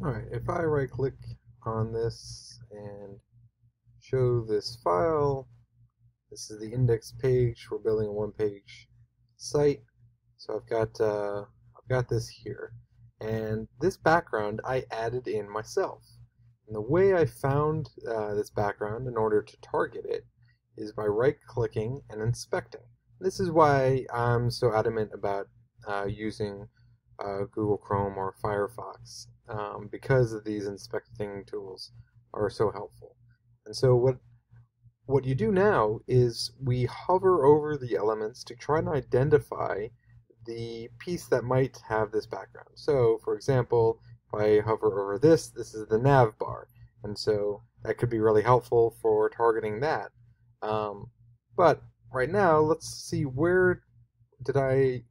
Alright, if I right click on this and show this file, this is the index page. We're building a one-page site. So I've got this here. And this background I added in myself. And the way I found this background in order to target it is by right-clicking and inspecting. This is why I'm so adamant about using Google Chrome or Firefox, because of these inspecting tools are so helpful. And so what you do now is we hover over the elements to try and identify the piece that might have this background. So, for example, if I hover over this, this is the nav bar, and so that could be really helpful for targeting that. But right now, let's see what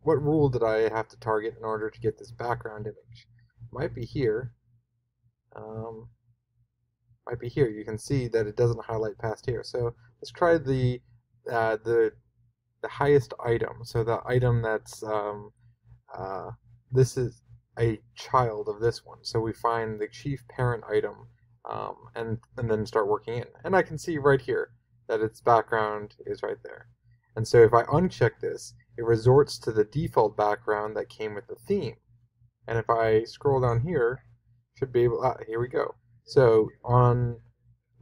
rule did I have to target in order to get this background image? Might be here. Might be here. You can see that it doesn't highlight past here. So let's try the highest item. So the item that's this is a child of this one. So we find the chief parent item and then start working in. And I can see right here that its background is right there. And so if I uncheck this, it resorts to the default background that came with the theme. And if I scroll down here, should be able, here we go. So on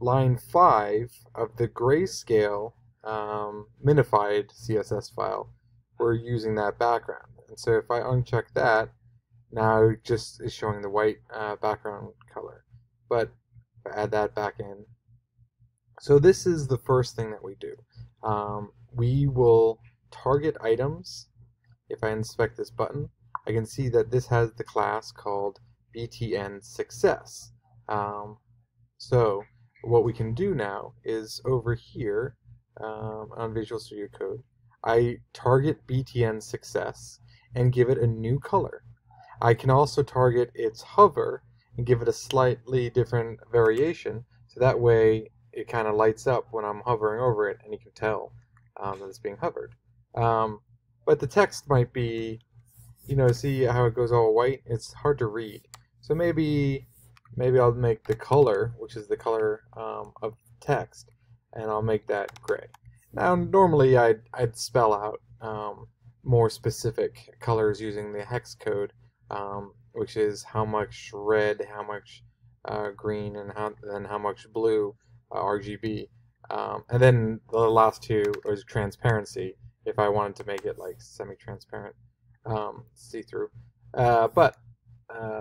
line 5 of the grayscale minified CSS file, we're using that background. And so if I uncheck that, now it just is showing the white background color. But if I add that back in, so this is the first thing that we do. We will target items. If I inspect this button, I can see that this has the class called btn success. So what we can do now is over here on Visual Studio Code, I target btn success and give it a new color. I can also target its hover and give it a slightly different variation, so that way it kind of lights up when I'm hovering over it and you can tell that it's being hovered. But the text might be, see how it goes all white? It's hard to read. So maybe I'll make the color, which is the color of text, and I'll make that gray. Now, normally I'd spell out more specific colors using the hex code, which is how much red, how much green, and how much blue, RGB. And then the last two is transparency, if I wanted to make it like semi-transparent, see-through. But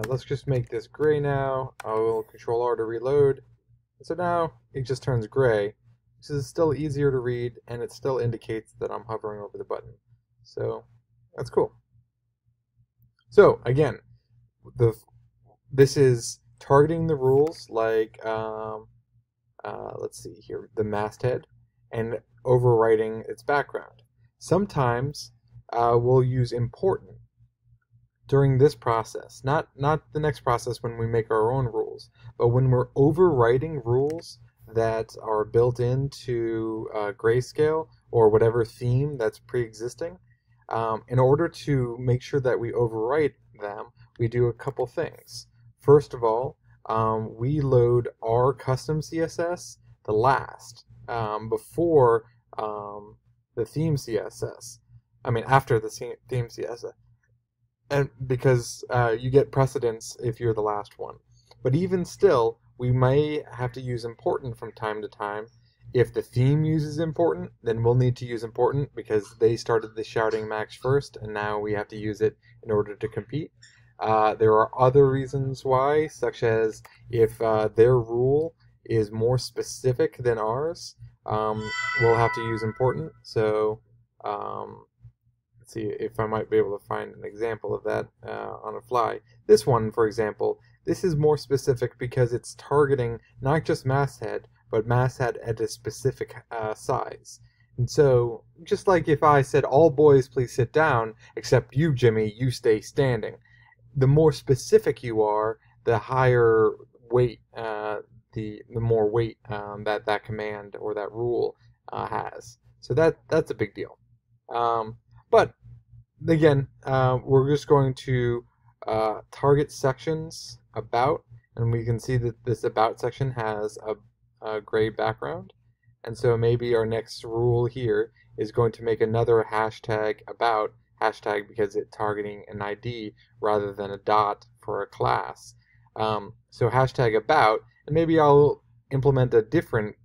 let's just make this gray now. I will Control-R to reload. So now it just turns gray, which is still easier to read, and it still indicates that I'm hovering over the button. So that's cool. So again, this is targeting the rules like let's see here, the masthead, and overwriting its background. Sometimes we'll use important during this process, not the next process when we make our own rules, but when we're overwriting rules that are built into Grayscale or whatever theme that's pre-existing. In order to make sure that we overwrite them, we do a couple things. First of all, we load our custom CSS the last, before the theme CSS. I mean, after the theme CSS. And because you get precedence if you're the last one. But even still, we may have to use important from time to time. If the theme uses important, then we'll need to use important because they started the shouting match first, and now we have to use it in order to compete. There are other reasons why, such as if their rule is more specific than ours, we'll have to use important. So let's see if I might be able to find an example of that on a fly. This one, for example, this is more specific because it's targeting not just masthead, but masthead at a specific size. And so, just like if I said, all boys please sit down, except you, Jimmy, you stay standing. The more specific you are, the higher weight, the more weight that command or that rule has. So that's a big deal. But again, we're just going to target sections about And we can see that this about section has a gray background. And so maybe our next rule here is going to make another hashtag about hashtag because it's targeting an ID rather than a dot for a class. So hashtag about, and maybe I'll implement a different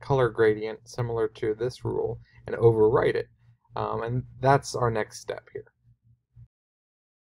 color gradient similar to this rule and overwrite it. And that's our next step here.